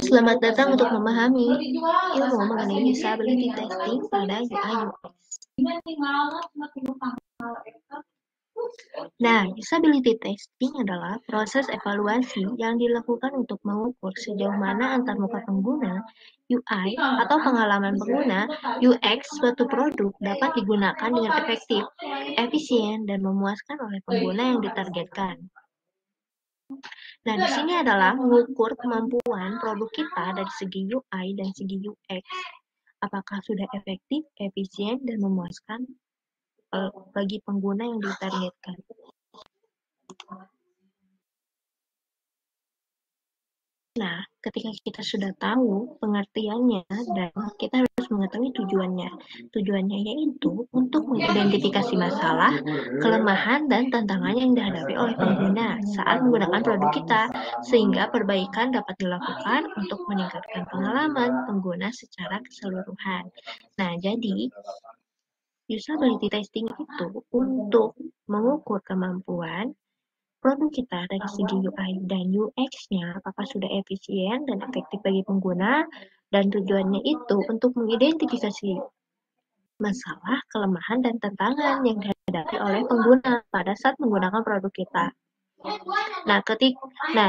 Selamat datang untuk memahami ilmu mengenai usability testing pada UI UX. Nah, usability testing adalah proses evaluasi yang dilakukan untuk mengukur sejauh mana antarmuka pengguna, UI, atau pengalaman pengguna, UX suatu produk dapat digunakan dengan efektif, efisien, dan memuaskan oleh pengguna yang ditargetkan. Nah, di sini adalah mengukur kemampuan produk kita dari segi UI dan segi UX. Apakah sudah efektif, efisien, dan memuaskan bagi pengguna yang ditargetkan. Nah, ketika kita sudah tahu pengertiannya dan kita harus mengetahui tujuannya. Tujuannya yaitu untuk mengidentifikasi masalah, kelemahan, dan tantangan yang dihadapi oleh pengguna saat menggunakan produk kita, sehingga perbaikan dapat dilakukan untuk meningkatkan pengalaman pengguna secara keseluruhan. Nah, jadi usability testing itu untuk mengukur kemampuan produk kita dari segi UI dan UX-nya apakah sudah efisien dan efektif bagi pengguna, dan tujuannya itu untuk mengidentifikasi masalah, kelemahan, dan tantangan yang dihadapi oleh pengguna pada saat menggunakan produk kita. Nah,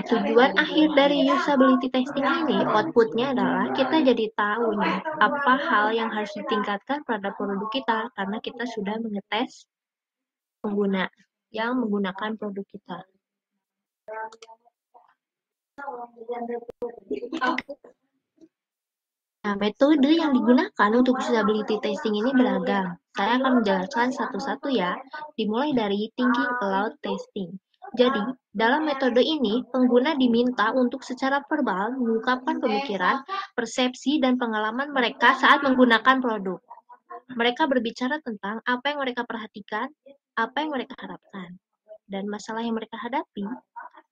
tujuan akhir dari usability testing ini, output-nya adalah kita jadi tahu nih apa hal yang harus ditingkatkan pada produk kita karena kita sudah mengetes pengguna yang menggunakan produk kita. Nah, metode yang digunakan untuk usability testing ini beragam. Saya akan menjelaskan satu-satu ya, dimulai dari thinking aloud testing. Jadi, dalam metode ini, pengguna diminta untuk secara verbal mengungkapkan pemikiran, persepsi, dan pengalaman mereka saat menggunakan produk. Mereka berbicara tentang apa yang mereka perhatikan, apa yang mereka harapkan, dan masalah yang mereka hadapi.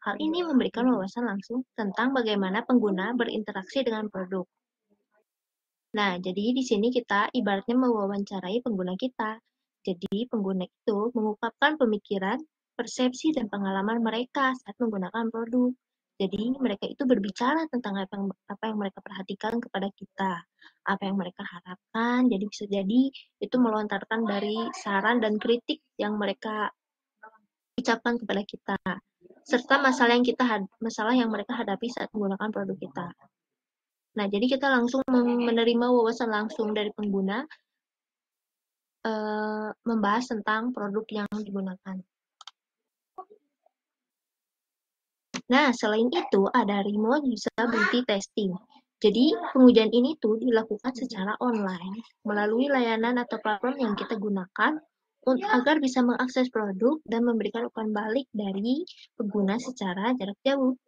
Hal ini memberikan wawasan langsung tentang bagaimana pengguna berinteraksi dengan produk. Nah, jadi di sini kita ibaratnya mewawancarai pengguna kita. Jadi, pengguna itu mengungkapkan pemikiran, persepsi, dan pengalaman mereka saat menggunakan produk. Jadi, mereka itu berbicara tentang apa yang mereka perhatikan kepada kita, apa yang mereka harapkan. Jadi, bisa jadi itu melontarkan dari saran dan kritik yang mereka ucapkan kepada kita, serta masalah yang mereka hadapi saat menggunakan produk kita. Nah, jadi kita langsung menerima wawasan langsung dari pengguna membahas tentang produk yang digunakan. Nah, selain itu ada remote usability testing. Jadi, pengujian ini tuh dilakukan secara online melalui layanan atau platform yang kita gunakan agar bisa mengakses produk dan memberikan umpan balik dari pengguna secara jarak jauh.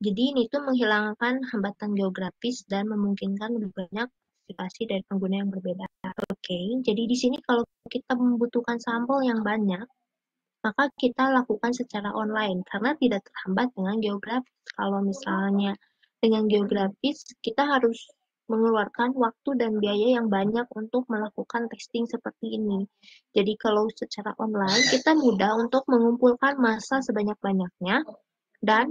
Jadi ini tuh menghilangkan hambatan geografis dan memungkinkan lebih banyak partisipasi dari pengguna yang berbeda. Oke, jadi di sini kalau kita membutuhkan sampel yang banyak, maka kita lakukan secara online karena tidak terhambat dengan geografis. Kalau misalnya dengan geografis, kita harus mengeluarkan waktu dan biaya yang banyak untuk melakukan testing seperti ini. Jadi kalau secara online, kita mudah untuk mengumpulkan massa sebanyak-banyaknya dan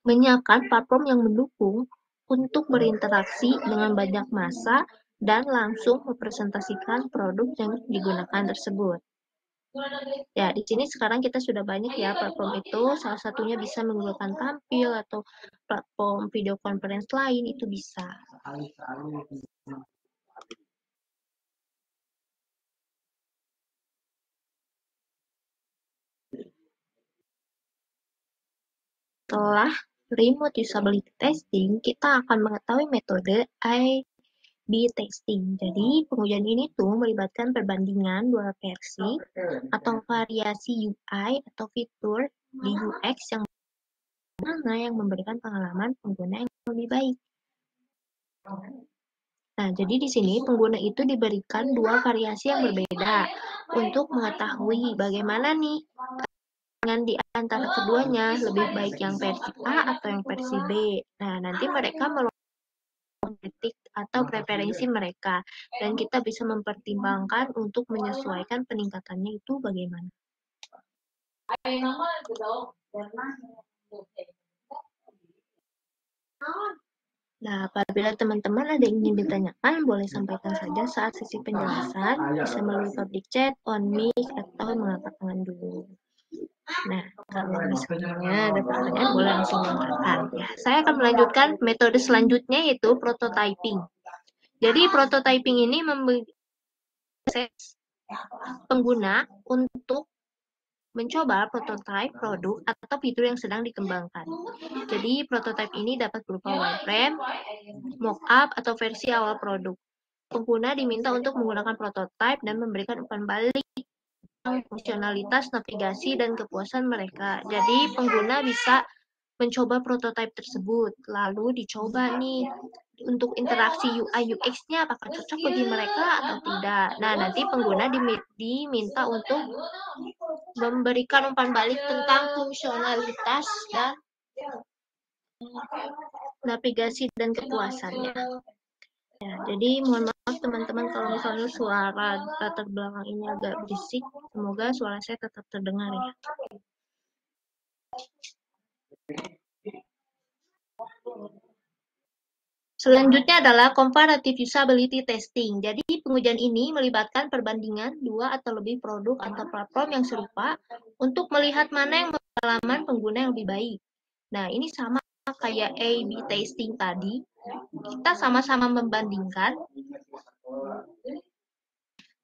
menyiapkan platform yang mendukung untuk berinteraksi dengan banyak massa dan langsung mempresentasikan produk yang digunakan tersebut. Ya, di sini sekarang kita sudah banyak ya platform itu, salah satunya bisa menggunakan Tampil atau platform video conference lain, itu bisa. Setelah remote usability testing, kita akan mengetahui metode A/B testing. Jadi, pengujian ini tuh melibatkan perbandingan dua versi atau variasi UI atau fitur di UX yang mana yang memberikan pengalaman pengguna yang lebih baik. Nah, jadi di sini pengguna itu diberikan dua variasi yang berbeda untuk mengetahui bagaimana nih dengan di antara keduanya, lebih baik yang versi A atau yang versi B. Nah, nanti mereka kritik atau preferensi mereka, dan kita bisa mempertimbangkan untuk menyesuaikan peningkatannya itu bagaimana. Nah, apabila teman-teman ada yang ingin ditanyakan, boleh sampaikan saja saat sesi penjelasan, bisa melalui public chat, on mic, atau mengangkat tangan dulu. Nah, kalau misalnya ada pertanyaan, boleh langsung mengangkat. Ya, saya akan melanjutkan metode selanjutnya, yaitu prototyping. Jadi, prototyping ini memberi pengguna untuk mencoba prototipe produk atau fitur yang sedang dikembangkan. Jadi, prototipe ini dapat berupa wireframe, mockup, atau versi awal produk. Pengguna diminta untuk menggunakan prototipe dan memberikan umpan balik tentang fungsionalitas, navigasi, dan kepuasan mereka. Jadi, pengguna bisa mencoba prototipe tersebut, lalu dicoba nih untuk interaksi UI UX-nya apakah cocok bagi mereka atau tidak. Nah, nanti pengguna diminta untuk memberikan umpan balik tentang fungsionalitas dan navigasi dan kepuasannya. Ya, jadi mohon maaf teman-teman kalau misalnya suara latar belakang ini agak berisik. Semoga suara saya tetap terdengar ya. Selanjutnya adalah comparative usability testing. Jadi pengujian ini melibatkan perbandingan dua atau lebih produk atau platform yang serupa untuk melihat mana yang pengalaman pengguna yang lebih baik. Nah, ini sama kayak A/B testing tadi. Kita sama-sama membandingkan,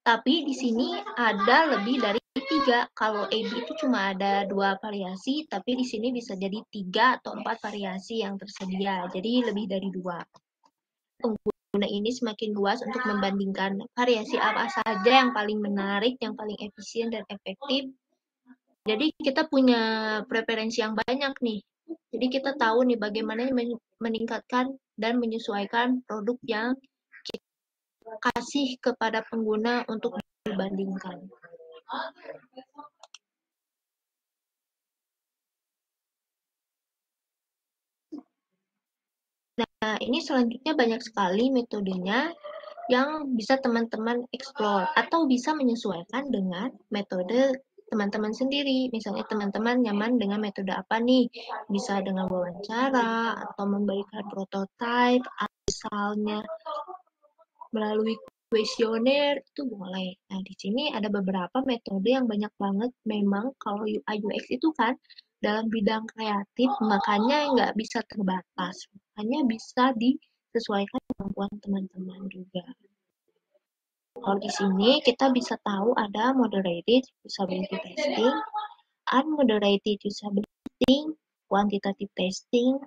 tapi di sini ada lebih dari 3. Kalau A/B itu cuma ada 2 variasi, tapi di sini bisa jadi 3 atau 4 variasi yang tersedia. Jadi lebih dari 2. Pengguna ini semakin luas untuk membandingkan variasi apa saja yang paling menarik, yang paling efisien dan efektif. Jadi kita punya preferensi yang banyak nih. Jadi kita tahu nih bagaimana meningkatkan dan menyesuaikan produk yang kita kasih kepada pengguna untuk dibandingkan. Nah, ini selanjutnya banyak sekali metodenya yang bisa teman-teman explore atau bisa menyesuaikan dengan metode teman-teman sendiri. Misalnya teman-teman nyaman dengan metode apa nih? Bisa dengan wawancara atau memberikan prototipe, misalnya melalui kuesioner itu boleh. Nah, di sini ada beberapa metode yang banyak banget. Memang kalau UI UX itu kan dalam bidang kreatif, makanya nggak bisa terbatas. Makanya bisa disesuaikan kemampuan teman-teman juga. Kalau di sini kita bisa tahu ada moderated usability testing, unmoderated usability testing, quantitative testing,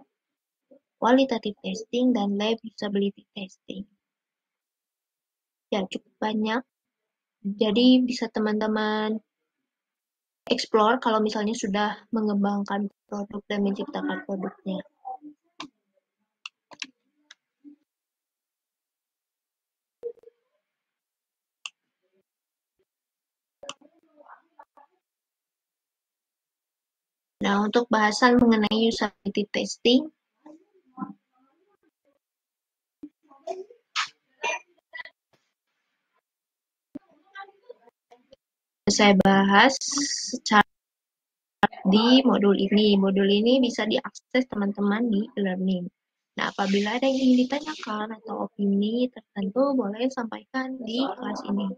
qualitative testing, dan lab usability testing. Ya, cukup banyak. Jadi bisa teman-teman explore kalau misalnya sudah mengembangkan produk dan menciptakan produknya. Nah, untuk bahasan mengenai usability testing, saya bahas secara di modul ini. Modul ini bisa diakses teman-teman di e-learning. Nah, apabila ada yang ingin ditanyakan atau opini tertentu, boleh sampaikan di kelas ini.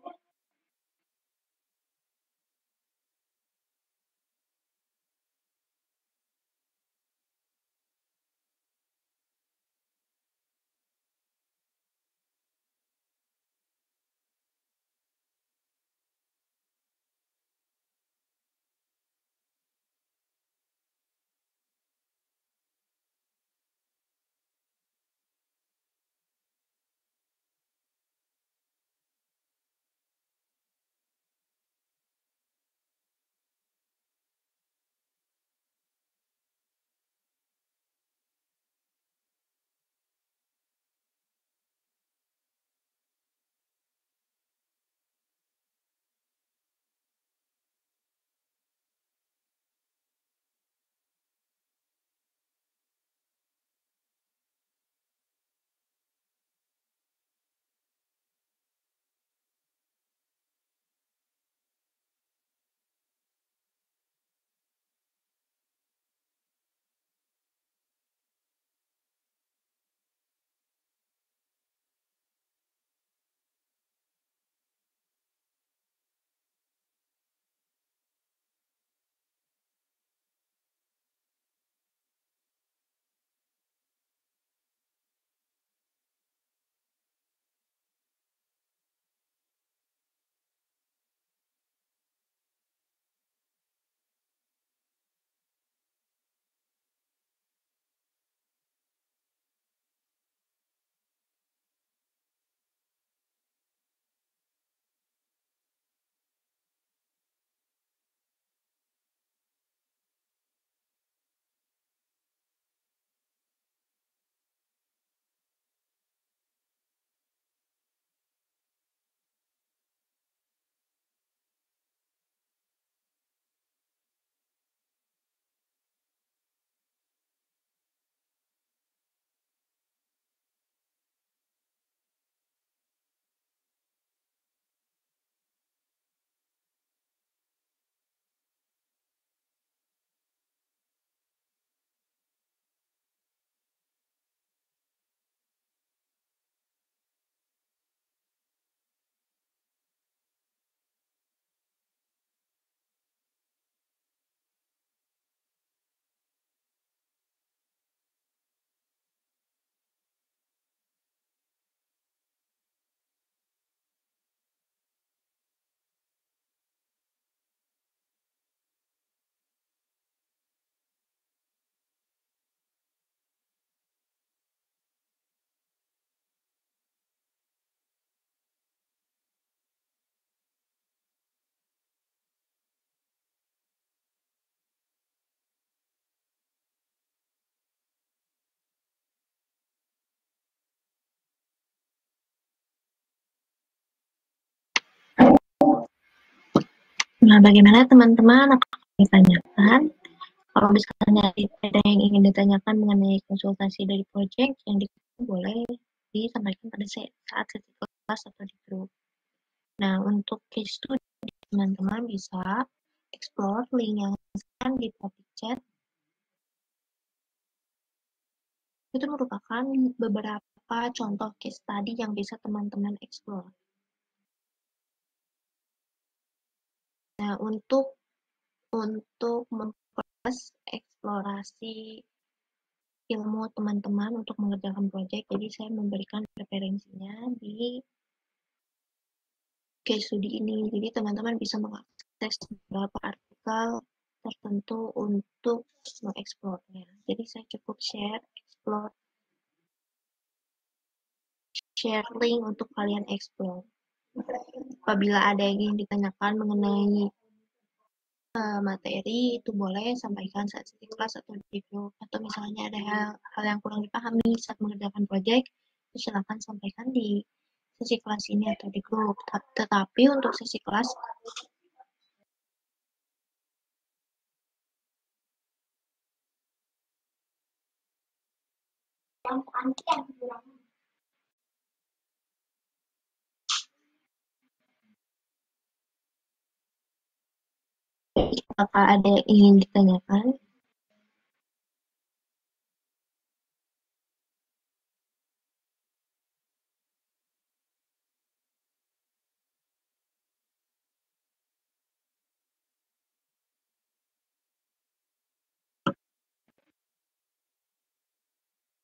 Nah, bagaimana teman-teman? Apakah ditanyakan? Kalau misalnya ada yang ingin ditanyakan mengenai konsultasi dari proyek yang boleh disampaikan pada saat sesi kelas atau di grup. Nah, untuk case study teman-teman bisa explore link yang ada di topik chat. Itu merupakan beberapa contoh case study yang bisa teman-teman explore. Nah, untuk memperluas eksplorasi ilmu teman-teman untuk mengerjakan proyek, jadi saya memberikan referensinya di case study ini. Jadi teman-teman bisa mengakses beberapa artikel tertentu untuk mengeksplornya. Jadi saya cukup share link untuk kalian explore. Apabila ada yang ingin ditanyakan mengenai materi, itu boleh sampaikan saat di kelas atau di grup. Atau misalnya ada hal yang kurang dipahami saat mengerjakan proyek, silakan sampaikan di sesi kelas ini atau di grup. Tetapi untuk sesi kelas, apakah ada yang ingin ditanyakan?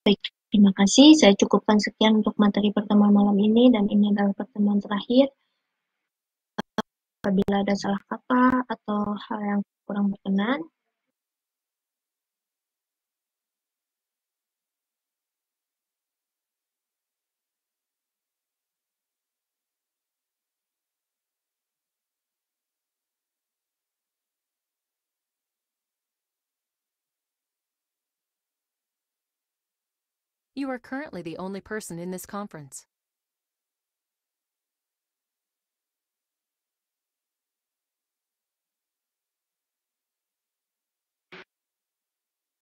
Baik, terima kasih. Saya cukupkan sekian untuk materi pertemuan malam ini, dan ini adalah pertemuan terakhir. Apabila ada salah kata atau hal yang kurang berkenan, You are currently the only person in this conference.